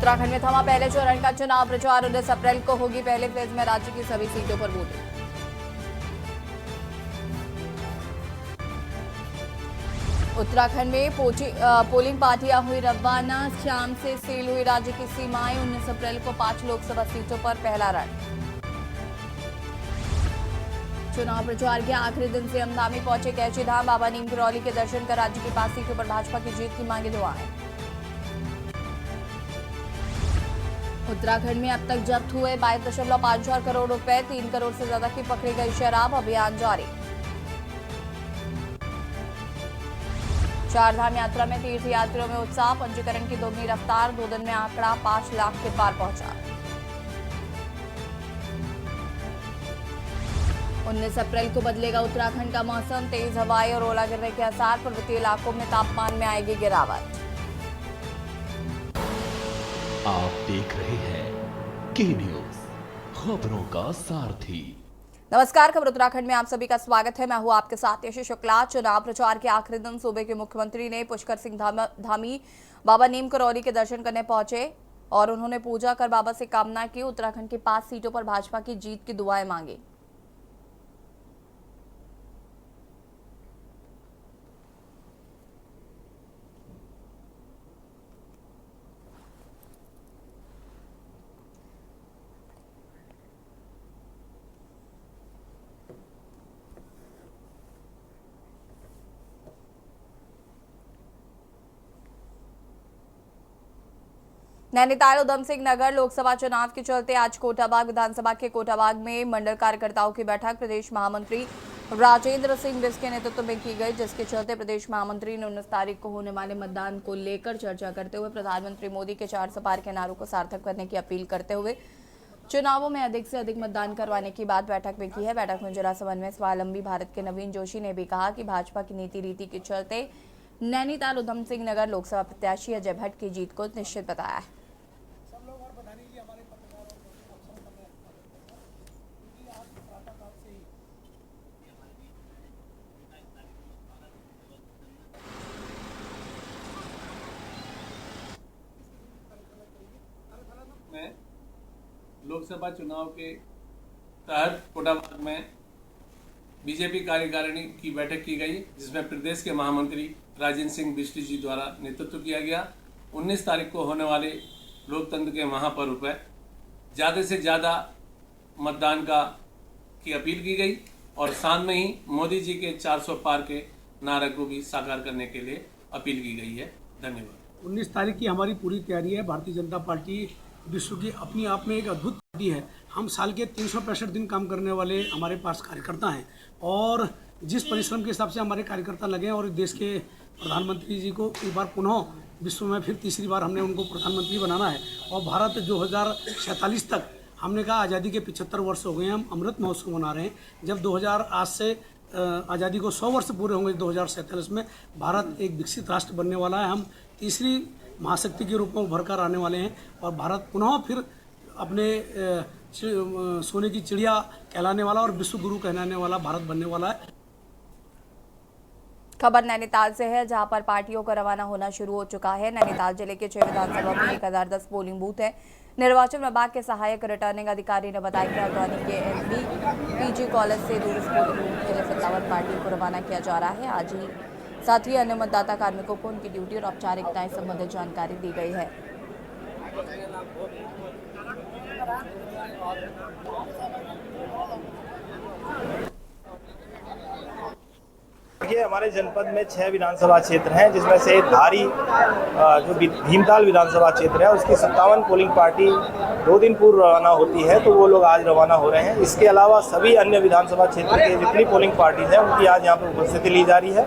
उत्तराखंड में थमा पहले चरण का चुनाव प्रचार। 19 अप्रैल को होगी पहले फेज में राज्य की सभी सीटों पर वोटिंग। उत्तराखंड में पोलिंग पार्टियां हुई रवाना। शाम से सील हुई राज्य की सीमाएं। 19 अप्रैल को 5 लोकसभा सीटों पर पहला रण। चुनाव प्रचार के आखिरी दिन सीएम धामी पहुंचे कैची धाम। बाबा नीम करौली के दर्शन कर राज्य की 5 सीटों पर भाजपा की जीत की मांगे दुआएं। उत्तराखंड में अब तक जब्त हुए 22.54 करोड़ रुपए। 3 करोड़ से ज्यादा की पकड़ी गई शराब। अभियान जारी। चारधाम यात्रा में तीर्थ यात्रियों में उत्साह। पंजीकरण की दोगुनी रफ्तार। 2 दिन में आंकड़ा 5 लाख के पार पहुंचा। 19 अप्रैल को बदलेगा उत्तराखंड का मौसम। तेज हवाएं और ओला गिरने के आसार। पर्वतीय इलाकों में तापमान में आएगी गिरावट। आप देख रहे हैं के न्यूज, खबरों का सारथी। नमस्कार, खबर उत्तराखंड में आप सभी का स्वागत है। मैं हूं आपके साथ यशी शुक्ला। चुनाव प्रचार के आखिरी दिन सूबे के मुख्यमंत्री ने पुष्कर सिंह धामी बाबा नीम करौली के दर्शन करने पहुंचे और उन्होंने पूजा कर बाबा से कामना की। उत्तराखंड की 5 सीटों पर भाजपा की जीत की दुआएं मांगी। नैनीताल उधम सिंह नगर लोकसभा चुनाव के चलते आज कोटाबाग विधानसभा के कोटाबाग में मंडल कार्यकर्ताओं की बैठक प्रदेश महामंत्री राजेंद्र सिंह बिष्ट के नेतृत्व में की गई, जिसके चलते प्रदेश महामंत्री ने 19 तारीख को होने वाले मतदान को लेकर चर्चा करते हुए प्रधानमंत्री मोदी के 400 पार के नारों को सार्थक करने की अपील करते हुए चुनावों में अधिक से अधिक मतदान करवाने की बात बैठक में की है। बैठक में जिला समन्वय स्वावलंबी भारत के नवीन जोशी ने भी कहा कि भाजपा की नीति रीति के चलते नैनीताल उधम सिंह नगर लोकसभा प्रत्याशी अजय भट्ट की जीत को निश्चित बताया है। में लोकसभा चुनाव के तहत कोटाबाग में बीजेपी कार्यकारिणी की बैठक की गई, जिसमें प्रदेश के महामंत्री राजेंद्र सिंह बिष्ट जी द्वारा नेतृत्व किया गया। 19 तारीख को होने वाले लोकतंत्र के महापर्व पर ज़्यादा से ज़्यादा मतदान की अपील की गई और साथ में ही मोदी जी के 400 पार के नारे को भी साकार करने के लिए अपील की गई है। धन्यवाद। 19 तारीख की हमारी पूरी तैयारी है। भारतीय जनता पार्टी विश्व की अपनी आप में एक अद्भुत पार्टी है। हम साल के 365 दिन काम करने वाले हमारे पास कार्यकर्ता हैं और जिस परिश्रम के हिसाब से हमारे कार्यकर्ता लगे हैं और देश के प्रधानमंत्री जी को एक बार पुनः विश्व में फिर तीसरी बार हमने उनको प्रधानमंत्री बनाना है और भारत 2047 तक हमने कहा आज़ादी के 75 वर्ष हो गए हैं। हम अमृत महोत्सव मना रहे हैं। जब 2000 आज से आज़ादी को 100 वर्ष पूरे होंगे 2047 में भारत एक विकसित राष्ट्र बनने वाला है। हम तीसरी महाशक्ति के रूप में उभर कर आने वाले हैं और भारत पुनः फिर अपने सोने की चिड़िया कहलाने वाला और विश्व गुरु कहलाने वाला भारत बनने वाला है। खबर नैनीताल से है, जहां पर पार्टियों का रवाना होना शुरू हो चुका है। नैनीताल जिले के 6 विधानसभा में 1010 पोलिंग बूथ है। निर्वाचन विभाग के सहायक रिटर्निंग अधिकारी ने बताया कि हल्द्वानी के एसबी पीजी कॉलेज से दूर पोलिंग बूथ के लिए 57 पार्टियों को रवाना किया जा रहा है। आज ही साथ ही अन्य मतदाता कार्मिकों को उनकी ड्यूटी और औपचारिकताएं संबंधित जानकारी दी गई है। देखिए, हमारे जनपद में 6 विधानसभा क्षेत्र हैं, जिसमें से धारी जो भीमताल विधानसभा क्षेत्र है उसकी 57 पोलिंग पार्टी 2 दिन पूर्व रवाना होती है, तो वो लोग आज रवाना हो रहे हैं। इसके अलावा सभी अन्य विधानसभा क्षेत्र के जितनी पोलिंग पार्टीज हैं उनकी आज यहाँ पर उपस्थिति ली जा रही है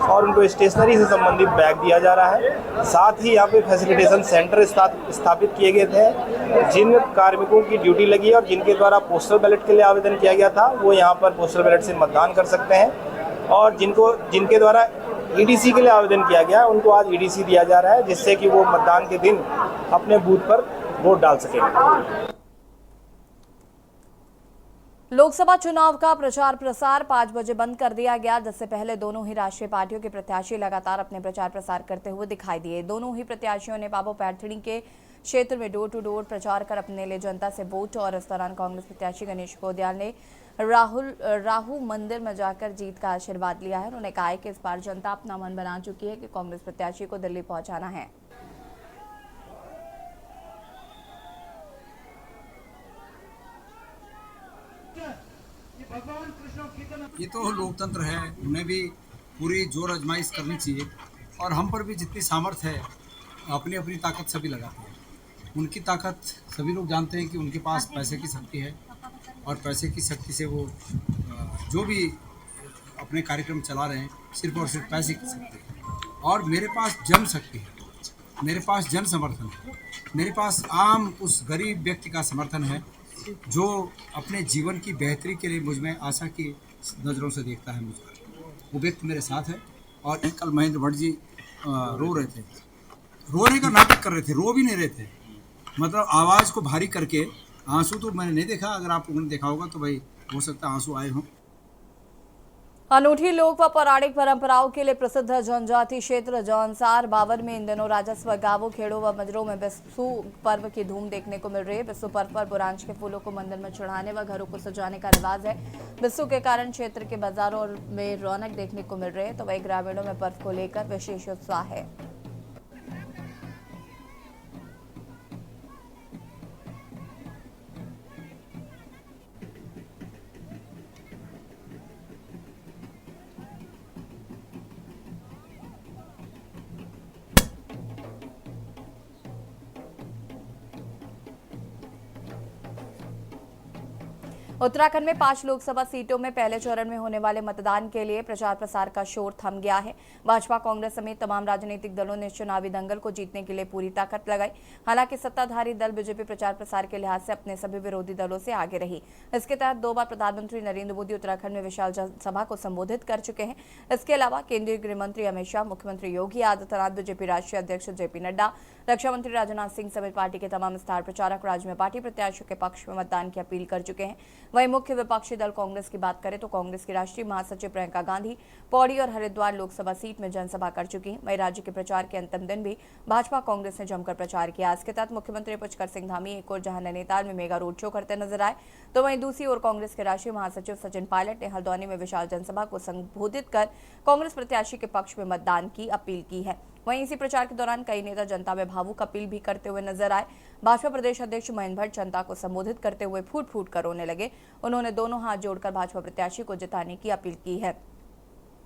और उनको स्टेशनरी से संबंधित बैग दिया जा रहा है। साथ ही यहाँ पे फैसिलिटेशन सेंटर स्थापित किए गए थे। जिन कार्मिकों की ड्यूटी लगी है और जिनके द्वारा पोस्टल बैलेट के लिए आवेदन किया गया था वो यहाँ पर पोस्टल बैलेट से मतदान कर सकते हैं और जिनके द्वारा ईडीसी के लिए आवेदन किया गया उनको आज ईडीसी दिया जा रहा है, जिससे कि वो मतदान के दिन अपने बूथ पर वोट डाल सकेंगे। लोकसभा चुनाव का प्रचार प्रसार 5 बजे बंद कर दिया गया, जिससे पहले दोनों ही राष्ट्रीय पार्टियों के प्रत्याशी लगातार अपने प्रचार प्रसार करते हुए दिखाई दिए। दोनों ही प्रत्याशियों ने बाबू पैठणी के क्षेत्र में डोर टू डोर प्रचार कर अपने लिए जनता से वोट, और इस दौरान कांग्रेस प्रत्याशी गणेश गोदियाल ने राहु मंदिर में जाकर जीत का आशीर्वाद लिया है। उन्होंने कहा है कि इस बार जनता अपना मन बना चुकी है कि कांग्रेस प्रत्याशी को दिल्ली पहुंचाना है। ये तो लोकतंत्र है, उन्हें भी पूरी जोर आजमाइश करनी चाहिए और हम पर भी जितनी सामर्थ्य है अपनी अपनी ताकत सभी लगाते हैं। उनकी ताकत सभी लोग जानते हैं कि उनके पास पैसे की शक्ति है और पैसे की शक्ति से वो जो भी अपने कार्यक्रम चला रहे हैं सिर्फ और सिर्फ पैसे की शक्ति है। और मेरे पास जन शक्ति है, मेरे पास जन समर्थन है, मेरे पास आम उस गरीब व्यक्ति का समर्थन है जो अपने जीवन की बेहतरी के लिए मुझ में आशा की नज़रों से देखता है मुझको। वो व्यक्ति मेरे साथ है। और कल महेंद्र भट्ट जी रो रहे थे, रोने का नाटक कर रहे थे, रो भी नहीं रहे थे, मतलब आवाज़ को भारी करके। आंसू तो मैंने नहीं देखा, अगर आप लोगों ने देखा होगा तो भाई हो सकता है आंसू आए हों। अनूठी लोक व पौराणिक परंपराओं के लिए प्रसिद्ध जनजाति क्षेत्र जौनसार बावर में इन दिनों राजस्व गांवों, खेड़ों व मजरों में बिस्सू पर्व की धूम देखने को मिल रही है। बिस्सू पर्व पर बुरांश के फूलों को मंदिर में चढ़ाने व घरों को सजाने का रिवाज है। बिस्सू के कारण क्षेत्र के बाजारों में रौनक देखने को मिल रही है, तो वही ग्रामीणों में पर्व को लेकर विशेष उत्साह है। उत्तराखंड में 5 लोकसभा सीटों में पहले चरण में होने वाले मतदान के लिए प्रचार प्रसार का शोर थम गया है। भाजपा, कांग्रेस समेत तमाम राजनीतिक दलों ने चुनावी दंगल को जीतने के लिए पूरी ताकत लगाई। हालांकि सत्ताधारी दल बीजेपी प्रचार प्रसार के लिहाज से अपने सभी विरोधी दलों से आगे रही। इसके तहत 2 बार प्रधानमंत्री नरेंद्र मोदी उत्तराखंड में विशाल जनसभा को संबोधित कर चुके हैं। इसके अलावा केंद्रीय गृह मंत्री अमित शाह, मुख्यमंत्री योगी आदित्यनाथ, बीजेपी राष्ट्रीय अध्यक्ष जेपी नड्डा, रक्षा मंत्री राजनाथ सिंह समेत पार्टी के तमाम स्टार प्रचारक राज्य में पार्टी प्रत्याशियों के पक्ष में मतदान की अपील कर चुके हैं। वहीं मुख्य विपक्षी दल कांग्रेस की बात करें तो कांग्रेस की राष्ट्रीय महासचिव प्रियंका गांधी पौड़ी और हरिद्वार लोकसभा सीट में जनसभा कर चुकी हैं। वहीं राज्य के प्रचार के अंतिम दिन भी भाजपा कांग्रेस ने जमकर प्रचार किया। इसके तहत मुख्यमंत्री पुष्कर सिंह धामी एक और जहां नैनीताल में मेगा रोड शो करते नजर आए, तो वहीं दूसरी ओर कांग्रेस के राष्ट्रीय महासचिव सचिन पायलट ने हल्द्वानी में विशाल जनसभा को संबोधित कर कांग्रेस प्रत्याशी के पक्ष में मतदान की अपील की है। वहीं इसी प्रचार के दौरान कई नेता जनता में भावुक अपील भी करते हुए नजर आए। भाजपा प्रदेश अध्यक्ष महेंद्र भट्ट जनता को संबोधित करते हुए फूट फूट कर रोने लगे। उन्होंने दोनों हाथ जोड़कर भाजपा प्रत्याशी को जिताने की अपील की है।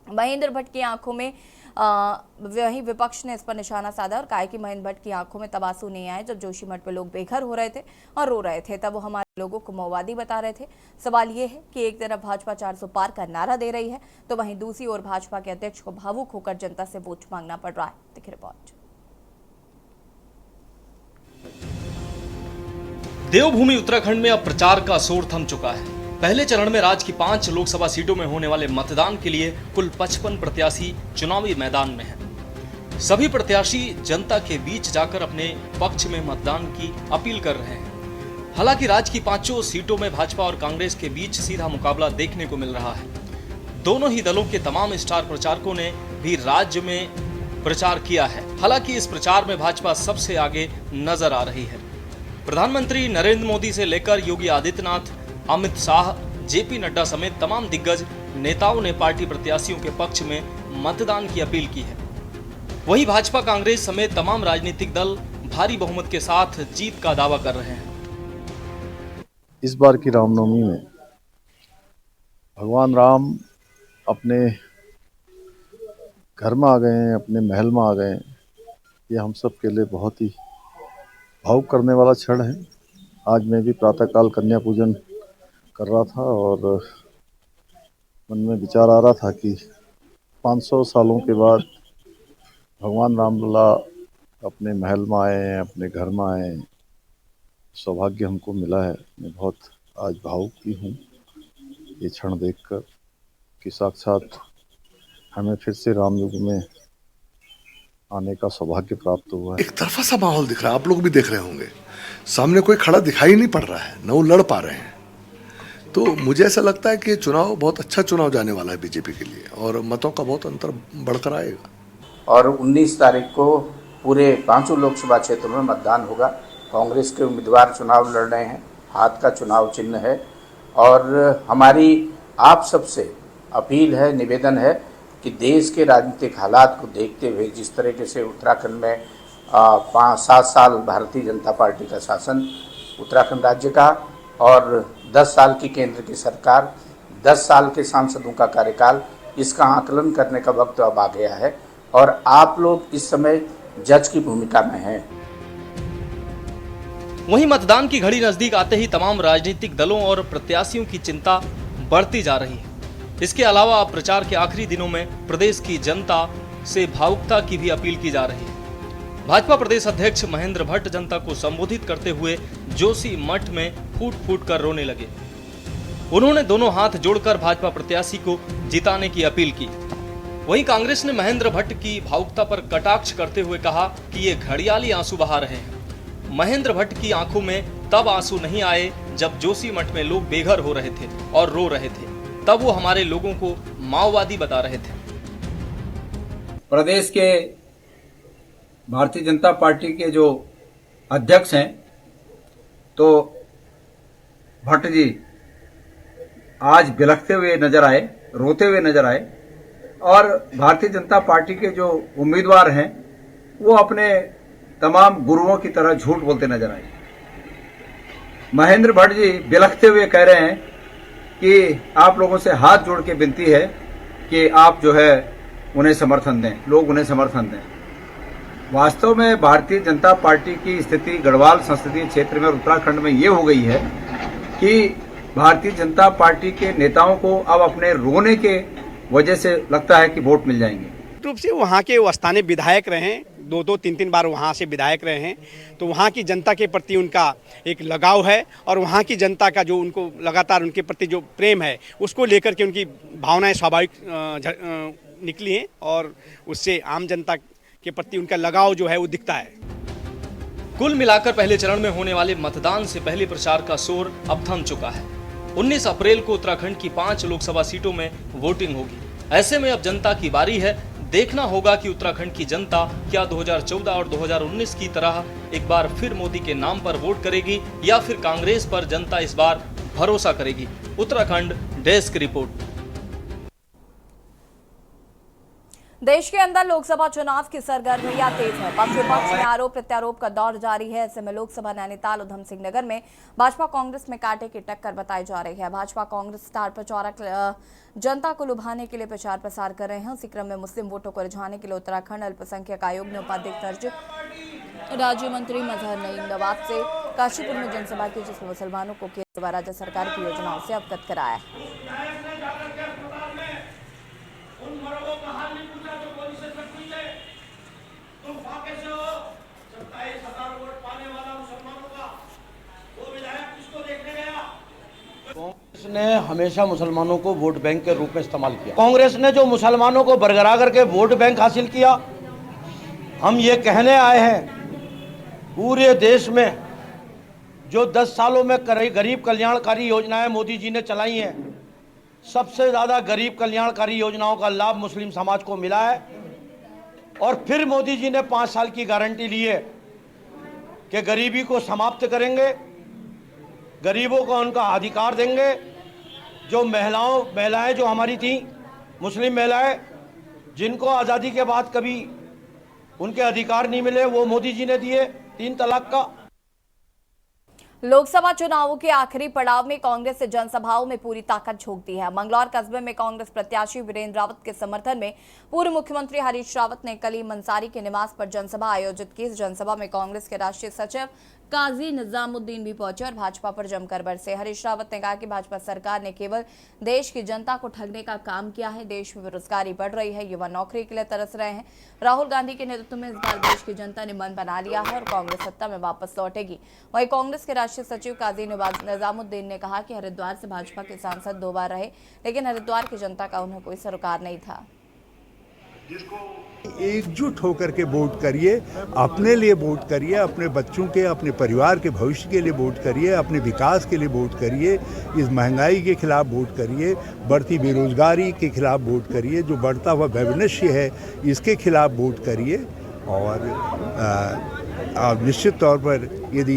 महेंद्र भट्ट की आंखों में वही विपक्ष ने इस पर निशाना साधा और कहा कि महेंद्र भट्ट की आंखों में तब आंसू नहीं आए जब जोशीमठ पे लोग बेघर हो रहे थे और रो रहे थे, तब वो हमारे लोगों को मौवादी बता रहे थे। सवाल ये है कि एक तरफ भाजपा 400 पार का नारा दे रही है, तो वहीं दूसरी ओर भाजपा के अध्यक्ष को भावुक होकर जनता से वोट मांगना पड़ रहा है। देखिए रिपोर्ट। देवभूमि उत्तराखंड में अब प्रचार का शोर थम चुका है। पहले चरण में राज्य की 5 लोकसभा सीटों में होने वाले मतदान के लिए कुल 55 प्रत्याशी चुनावी मैदान में हैं। सभी प्रत्याशी जनता के बीच जाकर अपने पक्ष में मतदान की अपील कर रहे हैं। हालांकि राज्य की 5 सीटों में भाजपा और कांग्रेस के बीच सीधा मुकाबला देखने को मिल रहा है। दोनों ही दलों के तमाम स्टार प्रचारकों ने भी राज्य में प्रचार किया है। हालांकि इस प्रचार में भाजपा सबसे आगे नजर आ रही है। प्रधानमंत्री नरेंद्र मोदी से लेकर योगी आदित्यनाथ, अमित शाह, जेपी नड्डा समेत तमाम दिग्गज नेताओं ने पार्टी प्रत्याशियों के पक्ष में मतदान की अपील की है। वहीं भाजपा, कांग्रेस समेत तमाम राजनीतिक दल भारी बहुमत के साथ जीत का दावा कर रहे हैं। इस बार की रामनवमी में भगवान राम अपने घर में आ गए हैं, अपने महल में आ गए हैं। ये हम सब के लिए बहुत ही भावुक करने वाला क्षण है। आज मैं भी प्रातःकाल कन्या पूजन कर रहा था और मन में विचार आ रहा था कि 500 सालों के बाद भगवान रामलला अपने महल में आए हैं, अपने घर में आए हैं। सौभाग्य हमको मिला है। मैं बहुत आज भावुक भी हूँ ये क्षण देखकर कि साक्षात हमें फिर से राम युग में आने का सौभाग्य प्राप्त हुआ है। एक तरफा सा माहौल दिख रहा है, आप लोग भी देख रहे होंगे। सामने कोई खड़ा दिखाई नहीं पड़ रहा है, न वो लड़ पा रहे हैं। तो मुझे ऐसा लगता है कि ये चुनाव बहुत अच्छा चुनाव जाने वाला है बीजेपी के लिए और मतों का बहुत अंतर बढ़कर आएगा। और 19 तारीख को पूरे 5 लोकसभा क्षेत्रों में मतदान होगा। कांग्रेस के उम्मीदवार चुनाव लड़ रहे हैं, हाथ का चुनाव चिन्ह है और हमारी आप सबसे अपील है, निवेदन है कि देश के राजनीतिक हालात को देखते हुए जिस तरीके से उत्तराखंड में 5-7 साल भारतीय जनता पार्टी का शासन उत्तराखंड राज्य का और 10 साल की केंद्र की सरकार, 10 साल के सांसदों का कार्यकाल, इसका आकलन करने का वक्त अब आ गया है और आप लोग इस समय जज की भूमिका में हैं। वहीं मतदान की घड़ी नजदीक आते ही तमाम राजनीतिक दलों और प्रत्याशियों की चिंता बढ़ती जा रही है। इसके अलावा अब प्रचार के आखिरी दिनों में प्रदेश की जनता से भावुकता की भी अपील की जा रही है। भाजपा प्रदेश अध्यक्ष महेंद्र भट्ट जनता को संबोधित करते हुए जोशी मठ में फूट फूट कर रोने लगे। उन्होंने दोनों हाथ जोड़कर भाजपा प्रत्याशी को जिताने की अपील की। वहीं कांग्रेस ने महेंद्र भट्ट की भावुकता पर कटाक्ष करते हुए कहा कि ये घड़ियाली आंसू बहा रहे हैं। महेंद्र भट्ट की आंखों में तब आंसू नहीं आए जब जोशी मठ में लोग बेघर हो रहे थे और रो रहे थे, तब वो हमारे लोगों को माओवादी बता रहे थे। प्रदेश के भारतीय जनता पार्टी के जो अध्यक्ष हैं तो भट्ट जी आज बिलखते हुए नजर आए, रोते हुए नजर आए और भारतीय जनता पार्टी के जो उम्मीदवार हैं वो अपने तमाम गुरुओं की तरह झूठ बोलते नजर आए। महेंद्र भट्ट जी बिलखते हुए कह रहे हैं कि आप लोगों से हाथ जोड़ के विनती है कि आप जो है उन्हें समर्थन दें, लोग उन्हें समर्थन दें। वास्तव में भारतीय जनता पार्टी की स्थिति गढ़वाल संसदीय क्षेत्र में और उत्तराखंड में ये हो गई है कि भारतीय जनता पार्टी के नेताओं को अब अपने रोने के वजह से लगता है कि वोट मिल जाएंगे। रूप से वहाँ के स्थानीय विधायक रहे हैं, 2-3 बार वहाँ से विधायक रहे हैं, तो वहाँ की जनता के प्रति उनका एक लगाव है और वहाँ की जनता का जो उनको लगातार उनके प्रति जो प्रेम है उसको लेकर के उनकी भावनाएं स्वाभाविक निकली हैं और उससे आम जनता के प्रति उनका लगाव जो है वो दिखता है। कुल मिलाकर पहले चरण में होने वाले मतदान से पहले प्रचार का शोर अब थम चुका है। 19 अप्रैल को उत्तराखंड की 5 लोकसभा सीटों में वोटिंग होगी। ऐसे में अब जनता की बारी है। देखना होगा कि उत्तराखंड की जनता क्या 2014 और 2019 की तरह एक बार फिर मोदी के नाम पर वोट करेगी या फिर कांग्रेस पर जनता इस बार भरोसा करेगी। Uttarakhand desk report. देश के अंदर लोकसभा चुनाव की सरगर्मियां तेज है। पक्ष विपक्ष में आरोप प्रत्यारोप का दौर जारी है। ऐसे में लोकसभा नैनीताल उधम सिंह नगर में भाजपा कांग्रेस में कांटे की टक्कर बताई जा रही है। भाजपा कांग्रेस स्टार प्रचारक जनता को लुभाने के लिए प्रचार प्रसार कर रहे हैं। इसी क्रम में मुस्लिम वोटों को रिझाने के लिए उत्तराखंड अल्पसंख्यक आयोग ने उपाध्यक्ष राज्य मंत्री मजहर नईम नवाब से काशीपुर में जनसभा की, जिसमें मुसलमानों को केंद्र व राज्य सरकार की योजनाओं से अवगत कराया। कांग्रेस ने हमेशा मुसलमानों को वोट बैंक के रूप में इस्तेमाल किया। कांग्रेस ने जो मुसलमानों को बरगरा करके वोट बैंक हासिल किया, हम ये कहने आए हैं पूरे देश में जो 10 सालों में गरीब कल्याणकारी योजनाएं मोदी जी ने चलाई हैं, सबसे ज़्यादा गरीब कल्याणकारी योजनाओं का लाभ मुस्लिम समाज को मिला है। और फिर मोदी जी ने 5 साल की गारंटी ली है कि गरीबी को समाप्त करेंगे, गरीबों को उनका अधिकार देंगे। जो महिलाएं जो हमारी थी, मुस्लिम महिलाएं जिनको आज़ादी के बाद कभी उनके अधिकार नहीं मिले, वो मोदी जी ने दिए 3 तलाक का। लोकसभा चुनावों के आखिरी पड़ाव में कांग्रेस से जनसभाओं में पूरी ताकत झोंकती है। मंगलौर कस्बे में कांग्रेस प्रत्याशी वीरेंद्र रावत के समर्थन में पूर्व मुख्यमंत्री हरीश रावत ने कलीम अंसारी के निवास पर जनसभा आयोजित की। इस जनसभा में कांग्रेस के राष्ट्रीय सचिव काजी निजामुद्दीन भी पहुंचे और भाजपा पर जमकर बरसे। हरीश रावत ने कहा कि भाजपा सरकार ने केवल देश की जनता को ठगने का काम किया है। देश में बेरोजगारी बढ़ रही है, युवा नौकरी के लिए तरस रहे हैं। राहुल गांधी के नेतृत्व में इस बार देश की जनता ने मन बना लिया है और कांग्रेस सत्ता में वापस लौटेगी। वहीं कांग्रेस के राष्ट्रीय सचिव काजी निजामुद्दीन ने कहा कि हरिद्वार से भाजपा के सांसद 2 बार रहे, लेकिन हरिद्वार की जनता का उन्हें कोई सरोकार नहीं था। एकजुट होकर के वोट करिए, अपने लिए वोट करिए, अपने बच्चों के, अपने परिवार के भविष्य के लिए वोट करिए, अपने विकास के लिए वोट करिए, इस महंगाई के खिलाफ वोट करिए, बढ़ती बेरोजगारी के खिलाफ वोट करिए, जो बढ़ता हुआ वैमनस्य है इसके खिलाफ वोट करिए। और निश्चित तौर पर यदि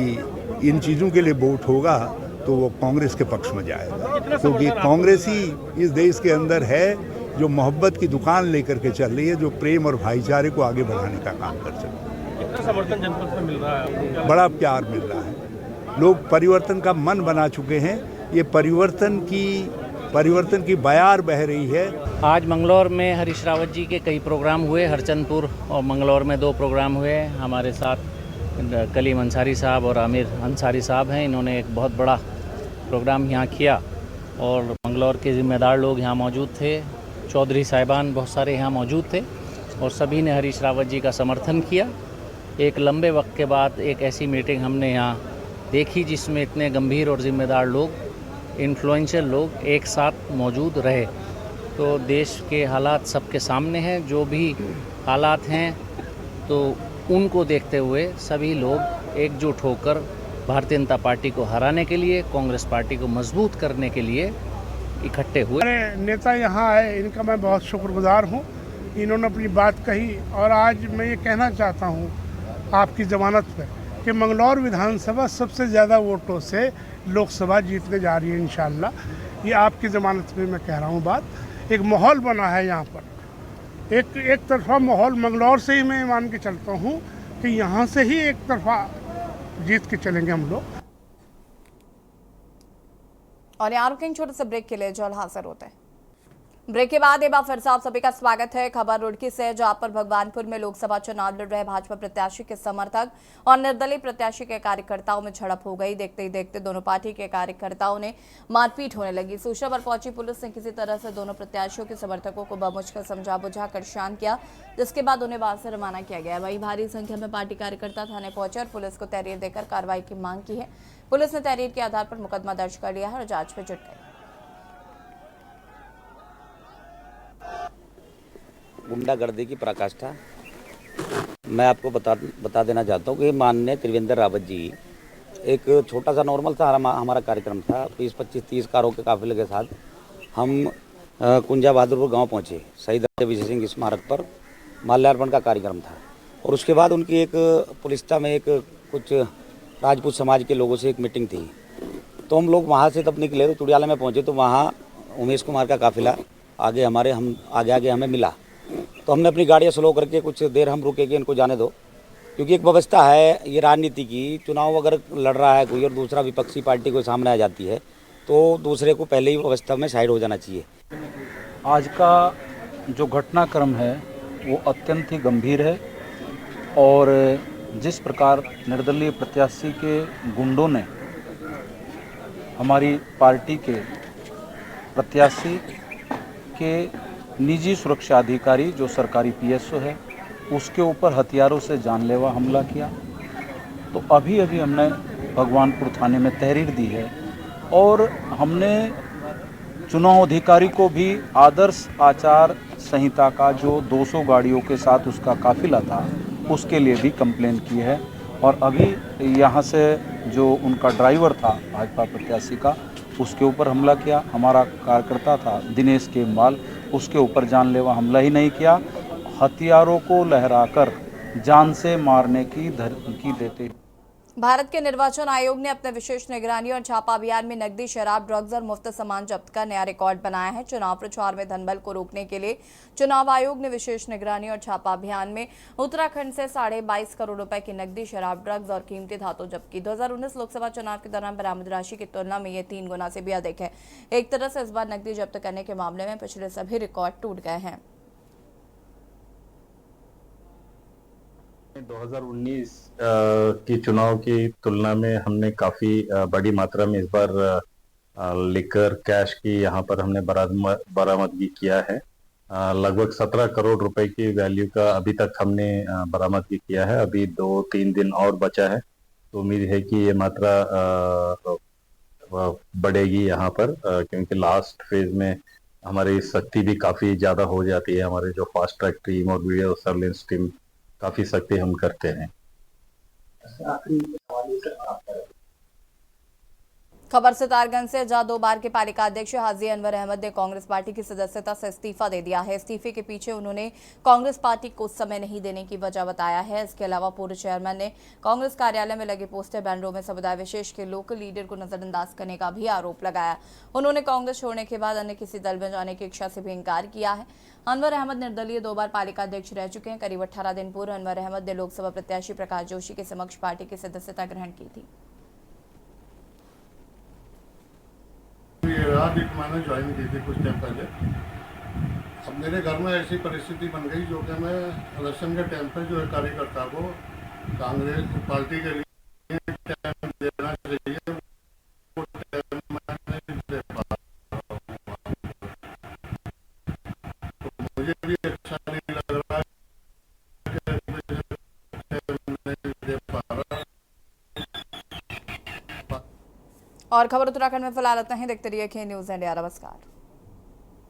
इन चीज़ों के लिए वोट होगा तो वो कांग्रेस के पक्ष में जाएगा, क्योंकि कांग्रेस ही इस देश के अंदर है जो मोहब्बत की दुकान लेकर के चल रही है, जो प्रेम और भाईचारे को आगे बढ़ाने का काम कर सकती है। कितना समर्थन जनपद में मिल रहा है? बड़ा प्यार मिल रहा है, लोग परिवर्तन का मन बना चुके हैं, ये परिवर्तन की बयार बह रही है। आज मंगलौर में हरीश रावत जी के कई प्रोग्राम हुए, हरचंदपुर और मंगलौर में 2 प्रोग्राम हुए। हमारे साथ कलीम अंसारी साहब और आमिर अंसारी साहब हैं, इन्होंने एक बहुत बड़ा प्रोग्राम यहाँ किया और मंगलौर के ज़िम्मेदार लोग यहाँ मौजूद थे, चौधरी साहिबान बहुत सारे यहाँ मौजूद थे और सभी ने हरीश रावत जी का समर्थन किया। एक लंबे वक्त के बाद एक ऐसी मीटिंग हमने यहाँ देखी जिसमें इतने गंभीर और ज़िम्मेदार लोग, इन्फ्लुएंशियल लोग एक साथ मौजूद रहे। तो देश के हालात सबके सामने हैं, जो भी हालात हैं तो उनको देखते हुए सभी लोग एकजुट होकर भारतीय जनता पार्टी को हराने के लिए, कांग्रेस पार्टी को मजबूत करने के लिए इकट्ठे हुए। नेता यहाँ आए, इनका मैं बहुत शुक्रगुजार हूँ। इन्होंने अपनी बात कही और आज मैं ये कहना चाहता हूँ आपकी ज़मानत पर कि मंगलौर विधानसभा सबसे ज़्यादा वोटों से लोकसभा जीतने जा रही है इंशाल्लाह। ये आपकी ज़मानत पे मैं कह रहा हूँ बात। एक माहौल बना है यहाँ पर, एक तरफा माहौल मंगलौर से ही मैं मान के चलता हूँ कि यहाँ से ही एक तरफा जीत के चलेंगे हम लोग। और यहाँ रुकेंगे छोटे से ब्रेक के लिए, जल्द हाजिर होते हैं। ब्रेक के बाद एक बार फिर से आप सभी का स्वागत है। खबर रुड़की से, जहां पर भगवानपुर में लोकसभा चुनाव लड़ रहे भाजपा प्रत्याशी के समर्थक और निर्दलीय प्रत्याशी के कार्यकर्ताओं में झड़प हो गई। देखते ही देखते दोनों पार्टी के कार्यकर्ताओं ने मारपीट होने लगी। सूचना पर पहुंची पुलिस ने किसी तरह से दोनों प्रत्याशियों के समर्थकों को बमुश्किल समझा बुझाकर शांत किया, जिसके बाद उन्हें वहां से रवाना किया गया। वहीं भारी संख्या में पार्टी कार्यकर्ता थाने पहुंचे और पुलिस को तहरीर देकर कार्रवाई की मांग की है। पुलिस ने तहरीर के आधार पर मुकदमा दर्ज कर लिया है और जांच में जुट गई। गुंडागर्दी की पराकाष्ठा मैं आपको बता देना चाहता हूँ कि माननीय त्रिवेंद्र रावत जी, एक छोटा सा नॉर्मल था हमारा कार्यक्रम था, 20-25-30 कारों के काफिले के साथ हम कुंजा बहादुरपुर गांव पहुँचे। शहीद विजय सिंह स्मारक पर माल्यार्पण का कार्यक्रम था और उसके बाद उनकी एक पुलिसता में एक कुछ राजपूत समाज के लोगों से एक मीटिंग थी, तो हम लोग वहाँ से तब निकले तो चुड़ियाला में पहुँचे तो वहाँ उमेश कुमार का काफिला आगे आगे हमें मिला। तो हमने अपनी गाड़ियाँ स्लो करके कुछ देर हम रुके कि इनको जाने दो, क्योंकि एक व्यवस्था है ये राजनीति की, चुनाव अगर लड़ रहा है कोई और दूसरा विपक्षी पार्टी को सामने आ जाती है तो दूसरे को पहले ही व्यवस्था में साइड हो जाना चाहिए। आज का जो घटनाक्रम है वो अत्यंत ही गंभीर है और जिस प्रकार निर्दलीय प्रत्याशी के गुंडों ने हमारी पार्टी के प्रत्याशी के निजी सुरक्षा अधिकारी जो सरकारी पीएसओ है उसके ऊपर हथियारों से जानलेवा हमला किया, तो अभी हमने भगवानपुर थाने में तहरीर दी है और हमने चुनाव अधिकारी को भी आदर्श आचार संहिता का जो 200 गाड़ियों के साथ उसका काफिला था उसके लिए भी कंप्लेन की है और अभी यहाँ से जो उनका ड्राइवर था भाजपा प्रत्याशी का उसके ऊपर हमला किया। हमारा कार्यकर्ता था दिनेश केमवाल, उसके ऊपर जानलेवा हमला ही नहीं किया, हथियारों को लहराकर जान से मारने की धमकी देते। भारत के निर्वाचन आयोग ने अपने विशेष निगरानी और छापा अभियान में नकदी, शराब, ड्रग्स और मुफ्त सामान जब्त का नया रिकॉर्ड बनाया है। चुनाव प्रचार में धनबल को रोकने के लिए चुनाव आयोग ने विशेष निगरानी और छापा अभियान में उत्तराखंड से 22.5 करोड़ रुपए की नकदी, शराब, ड्रग्स और कीमती धातु जब्त की। 2019 लोकसभा चुनाव के दौरान बरामद राशि की तुलना में ये 3 गुना से भी अधिक है। एक तरह से इस बार नकदी जब्त करने के मामले में पिछले सभी रिकॉर्ड टूट गए हैं। 2019 की चुनाव की तुलना में हमने काफी बड़ी मात्रा में इस बार लिकर कैश की यहाँ पर हमने बरामदगी किया है। लगभग 17 करोड़ रुपए की वैल्यू का अभी तक हमने बरामदगी किया है। अभी 2-3 दिन और बचा है, तो उम्मीद है कि ये मात्रा बढ़ेगी यहाँ पर, क्योंकि लास्ट फेज में हमारी शक्ति भी काफ़ी ज़्यादा हो जाती है। हमारे जो फास्ट ट्रैक टीम और वीडियो सर्विलेंस टीम काफ़ी सख्ती हम करते हैं। खबर सितारगंज से, जहां 2 बार के पालिका अध्यक्ष हाजी अनवर अहमद ने कांग्रेस पार्टी की सदस्यता से इस्तीफा दे दिया है। इस्तीफे के पीछे उन्होंने कांग्रेस पार्टी को समय नहीं देने की वजह बताया है। इसके अलावा पूर्व चेयरमैन ने कांग्रेस कार्यालय में लगे पोस्टर बैनरों में समुदाय विशेष के लोकल लीडर को नजरअंदाज करने का भी आरोप लगाया। उन्होंने कांग्रेस छोड़ने के बाद अन्य किसी दल में जाने की इच्छा से भी इंकार किया है। अनवर अहमद निर्दलीय 2 बार पालिका अध्यक्ष रह चुके हैं। करीब 18 दिन पूर्व अनवर अहमद ने लोकसभा प्रत्याशी प्रकाश जोशी के समक्ष पार्टी की सदस्यता ग्रहण की थी। आज एक मैंने ज्वाइन की थी कुछ टाइम पहले। अब मेरे घर में ऐसी परिस्थिति बन गई जो कि मैं इलेक्शन के टाइम पे जो है कार्यकर्ता को कांग्रेस पार्टी के लिए टाइम देना चाहिए, वो टाइम मैं नहीं दे पा रहा हूँ। तो मुझे भी अच्छा नहीं लग रहा है कि टाइम नहीं दे पा रहा। और खबर उत्तराखंड में फिलहाल इतना ही। देखते रहिए के न्यूज़ इंडिया। नमस्कार।